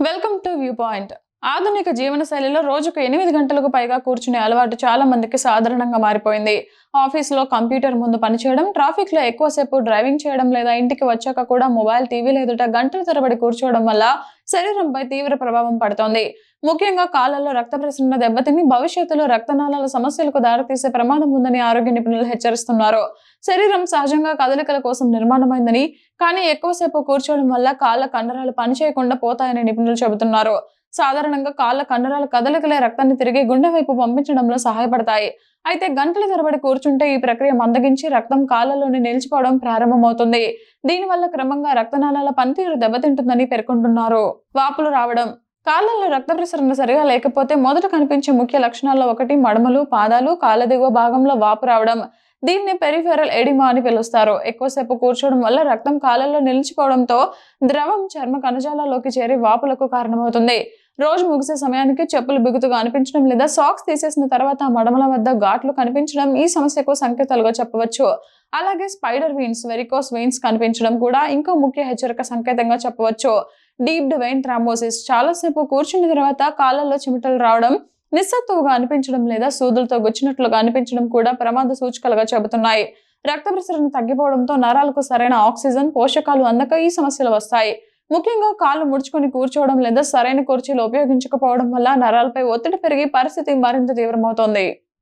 Welcome to view point. ఆధునిక జీవనశైలిలో రోజుకు 8 గంటలకు పైగా కూర్చునే అలవాటు చాలా మందికి సాధారణంగా మారిపోయింది. ఆఫీసులో కంప్యూటర్ ముందు పనిచేయడం, ట్రాఫిక్లో ఎక్కువసేపు డ్రైవింగ్ చేయడం లేదా ఇంటికి వచ్చాక కూడా మొబైల్, టీవీల ఎదుట గంటల తరబడి కూర్చోవడం వల్ల శరీరంపై తీవ్ర ప్రభావం పడుతోంది. ముఖ్యంగా కాళ్లలో రక్త ప్రసరణ దెబ్బతిని భవిష్యత్తులో రక్తనాళాల సమస్యలకు దారితీసే ప్రమాదం ఉందని ఆరోగ్య నిపుణులు హెచ్చరిస్తున్నారు. శరీరం సహజంగా కదలికల కోసం నిర్మాణమైందని, కానీ ఎక్కువసేపు కూర్చోవడం వల్ల కాళ్ల కండరాలు పనిచేయకుండా పోతాయని నిపుణులు చెబుతున్నారు. సాధారణంగా కాళ్ల కండరాల కదలికలే రక్తాన్ని తిరిగి గుండె వైపు పంపించడంలో సహాయపడతాయి. అయితే గంటల తరబడి కూర్చుంటే ఈ ప్రక్రియ మందగించి రక్తం కాళ్లలోనే నిలిచిపోవడం ప్రారంభమవుతుంది. దీనివల్ల క్రమంగా రక్తనాళాల పనితీరు దెబ్బతింటుందని పేర్కొంటున్నారు. వాపులు రావడం. కాళ్లలో రక్త ప్రసరణ సరిగా లేకపోతే మొదట కనిపించే ముఖ్య లక్షణాల్లో ఒకటి మడమలు, పాదాలు, కాళ్ల దిగువ భాగంలో వాపు రావడం. దీన్ని పెరిఫెరల్ ఎడిమా అని పిలుస్తారు. ఎక్కువసేపు కూర్చోవడం వల్ల రక్తం కాళ్లలో నిలిచిపోవడంతో ద్రవం చర్మ కణజాలాల్లోకి చేరి వాపులకు కారణమవుతుంది. రోజు ముగిసే సమయానికి చెప్పులు బిగుతుగా అనిపించడం లేదా సాక్స్ తీసేసిన తర్వాత మడమల వద్ద ఘాట్లు కనిపించడం ఈ సమస్యకు సంకేతాలుగా చెప్పవచ్చు. అలాగే స్పైడర్ వెయిన్స్, వెరికోస్ వెయిన్స్ కనిపించడం కూడా ఇంకో ముఖ్య హెచ్చరిక సంకేతంగా చెప్పవచ్చు. డీప్డ్ వెయిన్ థ్రాంబోసిస్. చాలాసేపు కూర్చున్న తర్వాత కాళ్లలో చెమటలు రావడం, నిస్సత్తువుగా అనిపించడం లేదా సూదులతో గుచ్చినట్లుగా అనిపించడం కూడా ప్రమాద సూచికలుగా చెబుతున్నాయి. రక్త ప్రసరణ తగ్గిపోవడంతో నరాలకు సరైన ఆక్సిజన్, పోషకాలు అందక ఈ సమస్యలు వస్తాయి. ముఖ్యంగా కాళ్ళు ముడుచుకొని కూర్చోవడం లేదా సరైన కుర్చీలు ఉపయోగించకపోవడం వల్ల నరాలపై ఒత్తిడి పెరిగి పరిస్థితి మరింత తీవ్రమవుతోంది.